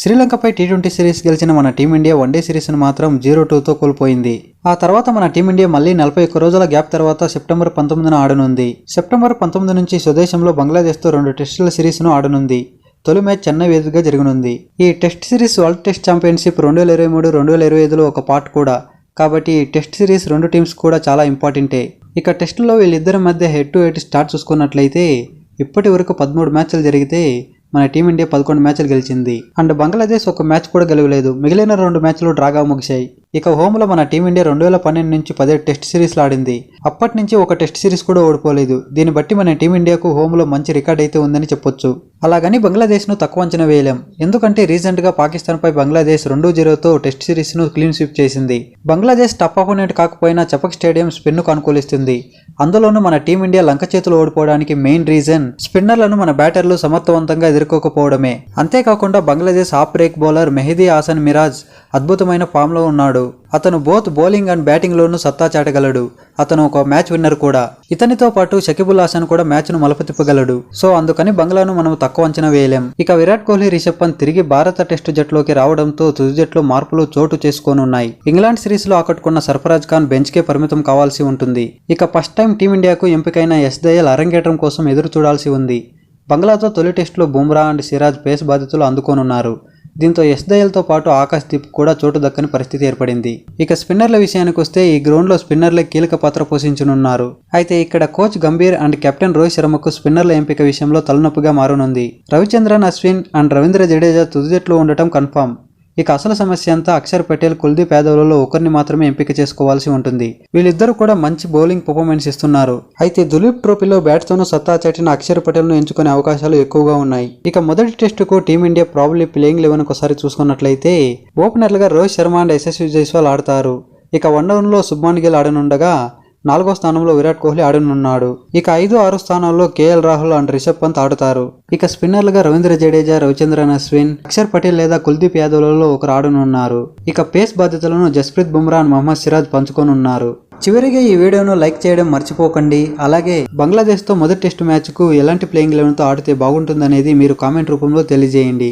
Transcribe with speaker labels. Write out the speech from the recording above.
Speaker 1: శ్రీలంకపై T20 series గెలిచిన మన team India one day సిరీస్ను మాత్రం 0-2తో కోల్పోయింది. ఆ తర్వాత మన టీమిండియా మళ్లీ 41 రోజుల గ్యాప్ తర్వాత సెప్టెంబర్ 19న ఆడనుంది. సెప్టెంబర్ 19 నుంచి స్వదేశంలో బంగ్లాదేశ్తో 2 టెస్టుల సిరీస్ను ఆడనుంది. తొలి మ్యాచ్ చెన్నై వేదికగా జరగనుంది. ఈ test series world test championship 2023-2025లో ఒక పార్ట్ కూడా. కాబట్టి ఈ టెస్ట్ సిరీస్ రెండు టీమ్స్ కూడా చాలా ఇంపార్టెంటే. ఇక టెస్టుల్లో వీళ్ళిద్దరి మధ్య హెడ్ టు హెడ్ స్టార్ట్ చూసుకున్నట్లయితే ఇప్పటి వరకు 13 మ్యాచ్లు జరిగితే మన టీమిండియా 11 మ్యాచ్లు గెలిచింది. అండ్ బంగ్లాదేశ్ ఒక మ్యాచ్ కూడా గెలవలేదు. మిగిలిన 2 మ్యాచ్లు డ్రాగా ముగిశాయి. ఇక హోమ్లో మన టీమిండియా 2012 నుంచి 17 టెస్ట్ సిరీస్లు ఆడింది. అప్పటి నుంచి ఒక టెస్ట్ సిరీస్ కూడా ఓడిపోలేదు. దీన్ని బట్టి మన టీమిండియాకు హోమ్లో మంచి రికార్డ్ అయితే ఉందని చెప్పొచ్చు. అలాగని బంగ్లాదేశ్ను తక్కువ అంచనా వేయలేం. ఎందుకంటే రీసెంట్గా పాకిస్తాన్పై బంగ్లాదేశ్ 2-0తో టెస్ట్ సిరీస్ను క్లీన్ స్వీప్ చేసింది. బంగ్లాదేశ్ టఫ్ అపోనెంట్ కాకపోయినా చపక్ స్టేడియం స్పిన్కు అనుకూలిస్తుంది. అందులోనూ మన టీమిండియా లంక చేతులు ఓడిపోవడానికి మెయిన్ రీజన్ స్పిన్నర్లను మన బ్యాటర్లు సమర్థవంతంగా ఎదుర్కోకపోవడమే. అంతేకాకుండా Bangladesh off break bowler Mehidy Hasan Miraz అద్భుతమైన ఫామ్లో ఉన్నాడు. అతను బోత్ బౌలింగ్ అండ్ బ్యాటింగ్లోనూ సత్తా చాటగలడు. అతను ఒక మ్యాచ్ విన్నర్ కూడా. ఇతనితో పాటు షకీబుల్ హాసన్ కూడా మ్యాచ్ను మలుపు తిప్పగలడు. సో అందుకని బంగ్లాను మనం తక్కువ అంచనా వేయలేం. ఇక విరాట్ కోహ్లీ, రిషబ్ పంత్ తిరిగి భారత టెస్టు జట్టులోకి రావడంతో తుది జట్లో మార్పులు చోటు చేసుకోనున్నాయి. ఇంగ్లాండ్ సిరీస్లో ఆకట్టుకున్న సర్ఫరాజ్ ఖాన్ బెంచ్కే పరిమితం కావాల్సి ఉంటుంది. ఇక ఫస్ట్ టైం టీమిండియాకు ఎంపికైన ఎస్ దయాల్ అరంగేట్రం కోసం ఎదురు చూడాల్సి ఉంది. బంగ్లాతో తొలి టెస్టులో బుమ్రా అండ్ సిరాజ్ పేస్ బాధ్యతలు అందుకోనున్నారు. దీంతో ఎస్ దయాల్తో పాటు ఆకాశ్ దీప్ కూడా చోటు దక్కని పరిస్థితి ఏర్పడింది. ఇక స్పిన్నర్ల విషయానికి వస్తే ఈ గ్రౌండ్లో స్పిన్నర్లే కీలక పాత్ర పోషించనున్నారు. అయితే ఇక్కడ coach Gambhir and captain Rohit శర్మకు స్పిన్నర్ల ఎంపిక విషయంలో తలనొప్పిగా మారనుంది. రవిచంద్రన్ అశ్విన్ అండ్ రవీంద్ర జడేజా తుది జట్లో ఉండటం కన్ఫామ్. ఇక అసలు సమస్య అంతా అక్షర్ పటేల్, కుల్దీప్ యాదవ్లలో ఒకరిని మాత్రమే ఎంపిక చేసుకోవాల్సి ఉంటుంది. వీళ్ళిద్దరూ కూడా మంచి బౌలింగ్ పర్ఫార్మెన్స్ ఇస్తున్నారు. అయితే దులీప్ ట్రోఫీలో బ్యాట్తోనూ సత్తా చాటిన అక్షర్ పటేల్ను ఎంచుకునే అవకాశాలు ఎక్కువగా ఉన్నాయి. ఇక మొదటి టెస్టుకు టీమిండియా ప్రాబబ్లీ ప్లేయింగ్ 11 ఒకసారి చూసుకున్నట్లయితే ఓపెనర్లుగా రోహిత్ శర్మ అండ్ యశస్వి జైస్వాల్ ఆడతారు. ఇక వన్డౌన్లో శుభ్మన్ గిల్ ఆడనుండగా 4వ స్థానంలో విరాట్ కోహ్లీ ఆడనున్నాడు. ఇక 5-6 స్థానాల్లో కేఎల్ రాహుల్ అండ్ రిషబ్ పంత్ ఆడుతారు. ఇక స్పిన్నర్లుగా రవీంద్ర జడేజా, రవిచంద్రన్ అశ్విన్, అక్షర్ పటేల్ లేదా కుల్దీప్ యాదవ్లలో ఒకరు ఆడనున్నారు. ఇక పేస్ బాధ్యతలను జస్ప్రీత్ బుమ్రా అండ్ మహమ్మద్ సిరాజ్ పంచుకోనున్నారు. చివరిగా ఈ వీడియోను లైక్ చేయడం మర్చిపోకండి. అలాగే బంగ్లాదేశ్తో మొదటి టెస్టు మ్యాచ్కు ఎలాంటి ప్లేయింగ్ 11తో ఆడితే బాగుంటుందనేది మీరు కామెంట్ రూపంలో తెలియజేయండి.